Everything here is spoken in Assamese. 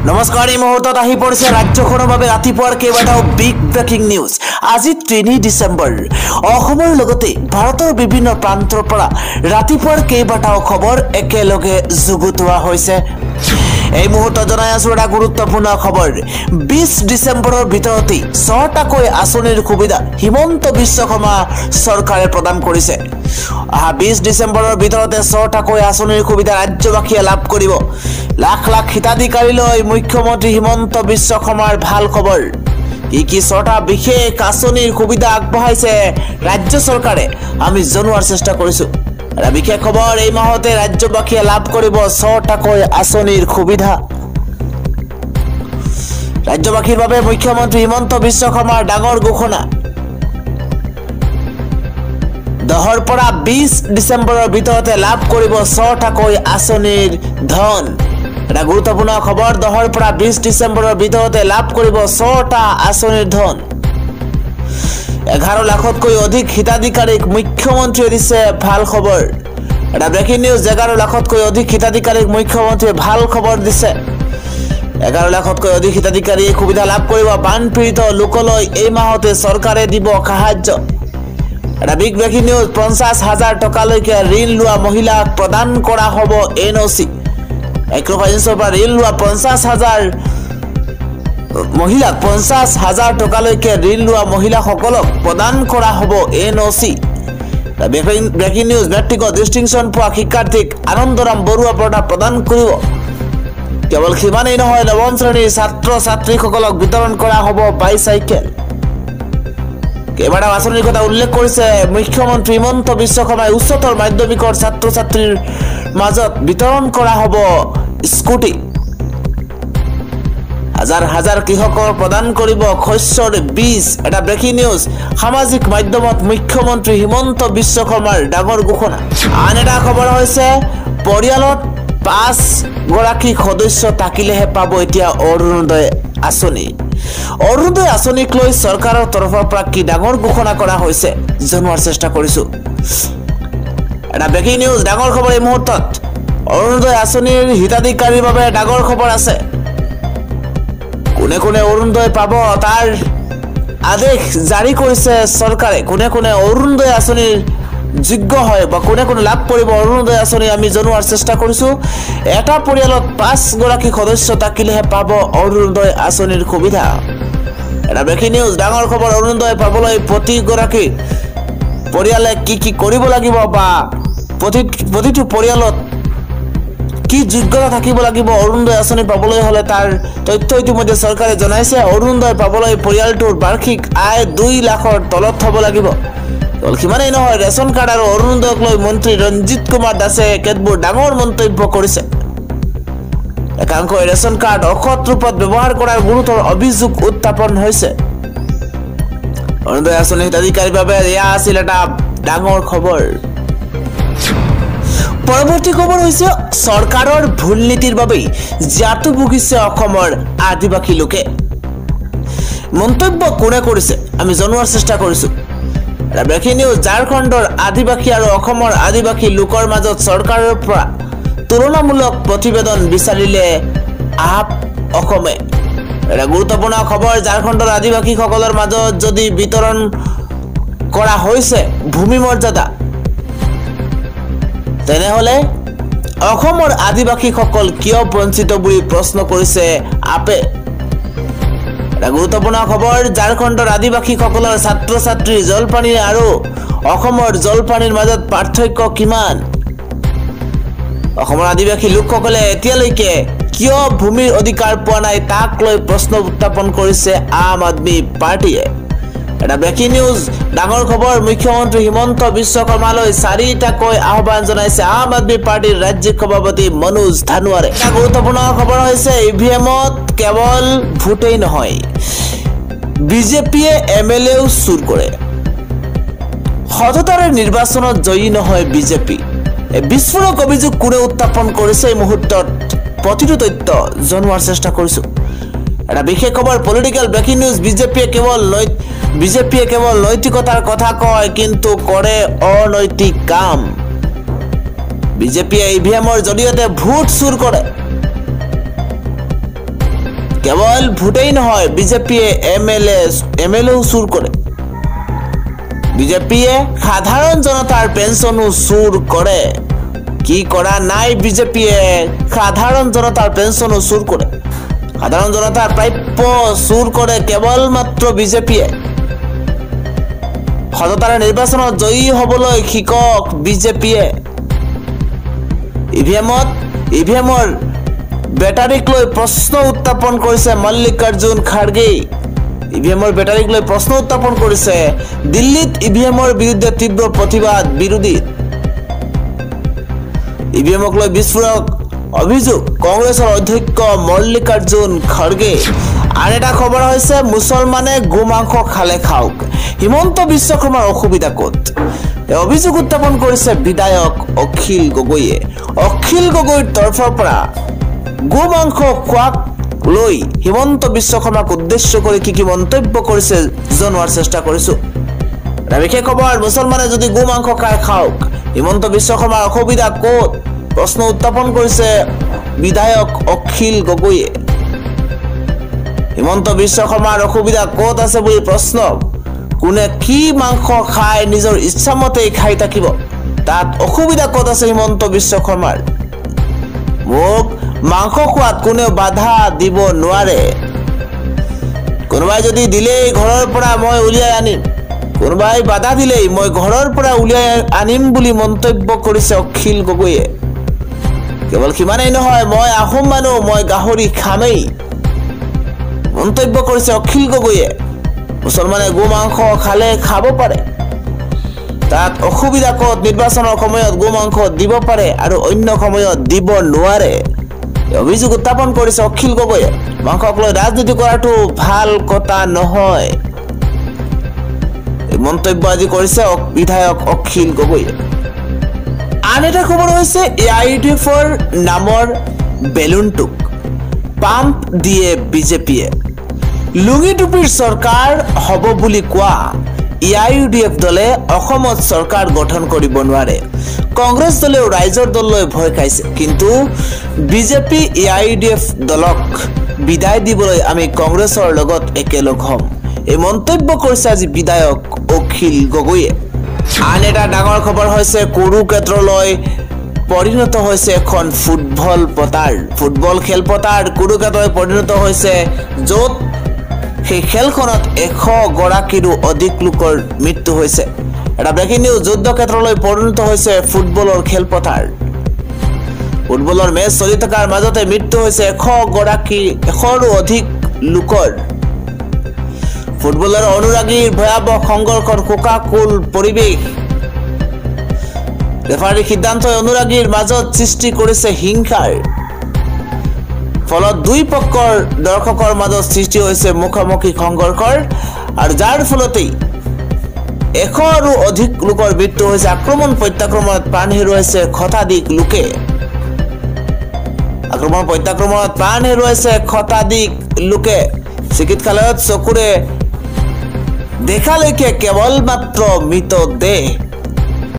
নমস্কাৰ, এই মুহূৰ্তত আহি পৰিছে ৰাজ্যখনৰ বাবে ৰাতিপুৱাৰ কেইবাটাও বিগ ব্ৰেকিং নিউজ। আজি 3 ডিচেম্বৰ। অসমৰ লগতে ভাৰতৰ বিভিন্ন প্ৰান্তৰ পৰা ৰাতিপুৱাৰ কেইবাটাও খবৰ একেলগে যুগুতোৱা হৈছে। এই মুহূৰ্তত জনাই আছো এটা গুৰুত্বপূৰ্ণ খবৰ। 20 ডিচেম্বৰৰ ভিতৰতে 6টাকৈ আঁচনিৰ সুবিধা হিমন্ত বিশ্ব শৰ্মা চৰকাৰে প্ৰদান কৰিছে। 20 ডিচেম্বৰৰ ভিতৰতে 6টাকৈ আঁচনিৰ সুবিধা ৰাজ্যবাসীয়ে লাভ কৰিব। লাখ লাখ হিতাধিকাৰীলৈ মুখ্যমন্ত্ৰী হিমন্ত বিশ্ব শৰ্মাৰ ভাল খবৰ। কি 6টা বিশেষ আঁচনিৰ সুবিধা আগবঢ়াইছে ৰাজ্য চৰকাৰে আমি জনোৱাৰ চেষ্টা কৰিছো। এটা বিশেষ খবৰ, এই মাহতে ৰাজ্যবাসীয়ে লাভ কৰিব 6টাকৈ আঁচনিৰ সুবিধা। ৰাজ্যবাসীৰ বাবে মুখ্যমন্ত্ৰী হিমন্ত বিশ্ব শৰ্মাৰ ডাঙৰ ঘোষণা। 10ৰ পৰা 20 ডিচেম্বৰৰ ভিতৰতে লাভ কৰিব 6টাকৈ আঁচনিৰ ধন। এটা গুৰুত্বপূৰ্ণ খবৰ, 10ৰ পৰা 20 ডিচেম্বৰৰ ভিতৰতে লাভ কৰিব 6টা আঁচনিৰ ধন। 11 লাখতকৈ অধিক হিতাধিকাৰীক মুখ্যমন্ত্ৰীয়ে দিছে ভাল খবৰ। এটা ব্ৰেকিং নিউজ, 11 লাখতকৈ অধিক হিতাধিকাৰীক মুখ্যমন্ত্ৰীয়ে ভাল খবৰ দিছে। 11 লাখতকৈ অধিক হিতাধিকাৰীয়ে সুবিধা লাভ কৰিব। বানপীড়িত লোকলৈ এই মাহতে চৰকাৰে দিব সাহায্য। এটা বিগ ব্ৰেকিং নিউজ, 50,000 টকালৈকে ঋণ লোৱা মহিলাক প্ৰদান কৰা হ'ব NOC। মাইক্ৰ ফাইনেন্সৰ পৰা ঋণ লোৱা 50,000 মহিলাক 50,000 টকালৈকে ঋণ লোৱা মহিলাসকলক প্ৰদান কৰা হ'ব NOC। ব্ৰেকিং নিউজ, মেট্ৰিকত ডিষ্টিংশ্যন পোৱা শিক্ষাৰ্থীক আনন্দৰাম বৰুৱা বঁটা প্ৰদান কৰিব। কেৱল সিমানেই নহয়, 9ম শ্ৰেণীৰ ছাত্ৰ ছাত্ৰীসকলক বিতৰণ কৰা হ'ব বাইচাইকেল। কেইবাটাও আঁচনিৰ কথা উল্লেখ কৰিছে মুখ্যমন্ত্ৰী হিমন্ত বিশ্ব শৰ্মাই। উচ্চতৰ মাধ্যমিকৰ ছাত্ৰ ছাত্ৰীৰ মাজত বিতৰণ কৰা হ'ব স্কুটি। হাজাৰ হাজাৰ কৃষকৰ প্ৰদান কৰিব শস্যৰ বীজ। এটা ব্ৰেকিং নিউজ, সামাজিক মাধ্যমত মুখ্যমন্ত্ৰী হিমন্ত বিশ্ব শৰ্মাৰ ডাঙৰ ঘোষণা। আন এটা খবৰ হৈছে পৰিয়ালত 5 গৰাকী সদস্য থাকিলেহে পাব এতিয়া অৰুণোদয় আঁচনি। অৰুণোদয় আঁচনিক লৈ চৰকাৰৰ তৰফৰ পৰা কি ডাঙৰ ঘোষণা কৰা হৈছে জনোৱাৰ চেষ্টা কৰিছো। এটা ব্ৰেকিং নিউজ, ডাঙৰ খবৰ এই মুহূৰ্তত। অৰুণোদয় আঁচনিৰ হিতাধিকাৰীৰ বাবে ডাঙৰ খবৰ আছে। কোনে কোনে অৰুণোদয় পাব তাৰ আদেশ জাৰি কৰিছে চৰকাৰে। কোনে কোনে অৰুণোদয় আঁচনিৰ যোগ্য হয় বা কোনে কোনে লাভ কৰিব অৰুণোদয় আঁচনি আমি জনোৱাৰ চেষ্টা কৰিছো। এটা পৰিয়ালত 5 গৰাকী সদস্য থাকিলেহে পাব অৰুণোদয় আঁচনিৰ সুবিধা। এটা ব্ৰেকিং নিউজ, ডাঙৰ খবৰ। অৰুণোদয় পাবলৈ প্ৰতিগৰাকী পৰিয়ালে কি কৰিব লাগিব বা প্ৰতিটো পৰিয়ালত কি যোগ্যতা থাকিব লাগিব অৰুণোদয় আঁচনি পাবলৈ হলে তাৰ তথ্য ইতিমধ্যে চৰকাৰে জনাইছে। অৰুণোদয় পাবলৈ পৰিয়ালটোৰ বাৰ্ষিক আয় 2 লাখৰ তলত হ'ব লাগিব। সিমানেই নহয়, ৰেচন কাৰ্ড আৰু অৰুণোদয়ক লৈ মন্ত্ৰী ৰঞ্জিত কুমাৰ দাসে কেতবোৰ ডাঙৰ মন্তব্য কৰিছে। একাংশই ৰেচন কাৰ্ড অসৎ ৰূপত ব্যৱহাৰ কৰাৰ গুৰুতৰ অভিযোগ উত্থাপন হৈছে। অৰুণোদয় আঁচনি হিতাধিকাৰীৰ বাবে এয়া আছিল এটা ডাঙৰ খবৰ। পৰৱৰ্তী খবৰ হৈছে চৰকাৰৰ ভুল নীতিৰ বাবেই জাতু ভুগিছে অসমৰ আদিবাসী লোকে। মন্তব্য কোনে কৰিছে আমি জনোৱাৰ চেষ্টা কৰিছো। ব্ৰেকিং নিউজ, ঝাৰখণ্ডৰ আদিবাসী আৰু অসমৰ আদিবাসী লোকৰ মাজত চৰকাৰৰ পৰা তুলনামূলক প্ৰতিবেদন বিচাৰিলে অসমে। এটা গুৰুত্বপূৰ্ণ খবৰ, ঝাৰখণ্ডৰ আদিবাসীসকলৰ মাজত যদি বিতৰণ কৰা হৈছে ভূমি মৰ্যাদা, তেনেহলে অসমৰ আদিবাসীসকল কিয় বঞ্চিত বুলি প্ৰশ্ন কৰিছে আপে। এটা গুৰুত্বপূৰ্ণ খবৰ, ঝাৰখণ্ডৰ আদিবাসীসকলৰ ছাত্ৰ ছাত্ৰীৰ জলপানী আৰু অসমৰ জলপানীৰ মাজত পাৰ্থক্য কিমান? অসমৰ আদিবাসী লোকসকলে এতিয়ালৈকে কিয় ভূমিৰ অধিকাৰ পোৱা নাই তাক লৈ প্ৰশ্ন উত্থাপন কৰিছে আম আদমি পাৰ্টিয়ে। এটা ব্ৰেকিং নিউজ, ডাঙৰ খবৰ। মুখ্যমন্ত্ৰী হিমন্ত বিশ্ব শৰ্মালৈ 4টাকৈ আহ্বান জনাইছে আম আদমি পাৰ্টিৰ ৰাজ্যিক সভাপতি মনোজ ধানোৱাৰে। এটা গুৰুত্বপূৰ্ণ খবৰ হৈছে ইভিএমত কেৱল ভোটেই নহয়, বিজেপিয়ে MLAও চুৰ কৰে। সততাৰে নিৰ্বাচনত জয়ী নহয় বিজেপি। এই বিস্ফোৰক অভিযোগ কোনে উত্থাপন কৰিছে এই মুহূৰ্তত প্ৰতিটো তথ্য জনোৱাৰ চেষ্টা কৰিছো। এটা বিশেষ খবৰ, পলিটিকেল ব্ৰেকিং নিউজ, বিজেপিয়ে কেৱল নৈতিকতাৰ কথা কয় কিন্তু কৰে অনৈতিক কাম। বিজেপিয়ে ইভিএমৰ জৰিয়তে ভোট চুৰ কৰে। কেৱল ভোটেই নহয়, বিজেপিয়ে এমএলএও চুৰ কৰে। বিজেপিয়ে সাধাৰণ জনতাৰ পেঞ্চনো চুৰ কৰে। কি কৰা নাই বিজেপিয়ে? সাধাৰণ জনতাৰ পেঞ্চনো চুৰ কৰে। সাধাৰণ জনতাৰ প্ৰাপ্য চুৰ কৰে কেৱল মাত্ৰ বিজেপিয়ে। সততাৰে নিৰ্বাচনত জয়ী হবলৈ শিকক বিজেপিয়ে। ইভিএমৰ বেটাৰীক লৈ প্ৰশ্ন উত্থাপন কৰিছে মল্লিকাৰ্জুন খাৰ্গে। ইভিএমৰ বেটাৰীক লৈ প্ৰশ্ন উত্থাপন কৰিছে। দিল্লীত ইভিএমৰ বিৰুদ্ধে তীব্ৰ প্ৰতিবাদ বিৰোধীৰ। ইভিএমক লৈ বিস্ফোৰক অভিযোগ কংগ্ৰেছৰ অধ্যক্ষ মল্লিকাৰ্জুন খাৰ্গে। আন এটা খবৰ হৈছে মুছলমানে গোমাংস খালে খাওক, হিমন্ত বিশ্ব শৰ্মাৰ অসুবিধা ক'ত? অভিযোগ উত্থাপন কৰিছে বিধায়ক অখিল গগৈয়ে। অখিল গগৈৰ তৰফৰ পৰা গোমাংস খোৱাক লৈ হিমন্ত বিশ্ব শৰ্মাক উদ্দেশ্য কৰি কি মন্তব্য কৰিছে জনোৱাৰ চেষ্টা কৰিছো। বিশেষ খবৰ, মুছলমানে যদি গোমাংস খাই খাওক, হিমন্ত বিশ্ব শৰ্মাৰ অসুবিধা ক'ত? প্ৰশ্ন উত্থাপন কৰিছে বিধায়ক অখিল গগৈয়ে। হিমন্ত বিশ্ব শৰ্মাৰ অসুবিধা ক'ত আছে বুলি প্ৰশ্ন। কোনে কি মাংস খাই নিজৰ ইচ্ছামতেই খাই থাকিব, তাত অসুবিধা ক'ত আছে হিমন্ত বিশ্ব শৰ্মাৰ? মোক মাংস খোৱাত কোনেও বাধা দিব নোৱাৰে। কোনোবাই যদি দিলেই ঘৰৰ পৰা মই উলিয়াই আনিম, কোনোবাই বাধা দিলেই মই ঘৰৰ পৰা উলিয়াই আনিম বুলি মন্তব্য কৰিছে অখিল গগৈয়ে। কেৱল সিমানেই নহয়, মই আহোম মানুহ, মই গাহৰি খামেই মন্তব্য কৰিছে অখিল গগৈয়ে। মুছলমানে গোমাংস খালে খাব পাৰে, তাত অসুবিধা ক'ত? নিৰ্বাচনৰ সময়ত গোমাংস দিব পাৰে আৰু অন্য সময়ত দিব নোৱাৰে, অভিযোগ উত্থাপন কৰিছে অখিল গগৈয়ে। মাংসক লৈ ৰাজনীতি কৰাটো ভাল কথা নহয়, এই মন্তব্য আজি কৰিছে বিধায়ক অখিল গগৈয়ে। আন এটা খবৰ হৈছে AIUDFৰ নামৰ বেলুনটোক পাম্প দিয়ে বিজেপিয়ে। লুঙি টুপিৰ চৰকাৰ হ'ব বুলি কোৱা AIUDF দলে অসমত চৰকাৰ গঠন কৰিব নোৱাৰে। কংগ্ৰেছ দলেও ৰাইজৰ দললৈ ভয় খাইছে, কিন্তু বিজেপি AIUDF দলক বিদায় দিবলৈ আমি কংগ্ৰেছৰ লগত একেলগ হ'ম, এই মন্তব্য কৰিছে আজি বিধায়ক অখিল গগৈয়ে। আন এটা ডাঙৰ খবৰ হৈছে কুৰুক্ষেত্ৰলৈ পৰিণত হৈছে এখন ফুটবল খেলপথাৰ কুৰুক্ষেত্ৰলৈ পৰিণত হৈছে, য'ত সেই খেলখনত 100 গৰাকীৰো অধিক লোকৰ মৃত্যু হৈছে। এটা ব্ৰেকিং নিউজ, যুদ্ধক্ষেত্ৰলৈ পৰিণত হৈছে ফুটবলৰ খেলপথাৰ। ফুটবলৰ মেচ চলি থকাৰ মাজতে মৃত্যু হৈছে 100ৰো অধিক লোকৰ। ফুটবলৰ অনুৰাগীৰ ভয়াৱহ সংঘৰ্ষৰ শোকাকুল পৰিৱেশ। ৰেফাৰীৰ সিদ্ধান্তই অনুৰাগীৰ মাজত সৃষ্টি কৰিছে হিংসাৰ। ফলত দুই পক্ষৰ দৰ্শকৰ মাজত সৃষ্টি হৈছে মুখামুখি সংঘৰ্ষৰ, আৰু যাৰ ফলতেই 100ৰো অধিক লোকৰ মৃত্যু হৈছে। আক্ৰমণ প্ৰত্যাক্ৰমণত প্ৰাণ হেৰুৱাইছে শতাধিক লোকে। চিকিৎসালয়ত চকুৰে দেখালৈকে কেৱল মাত্ৰ মৃতদেহ।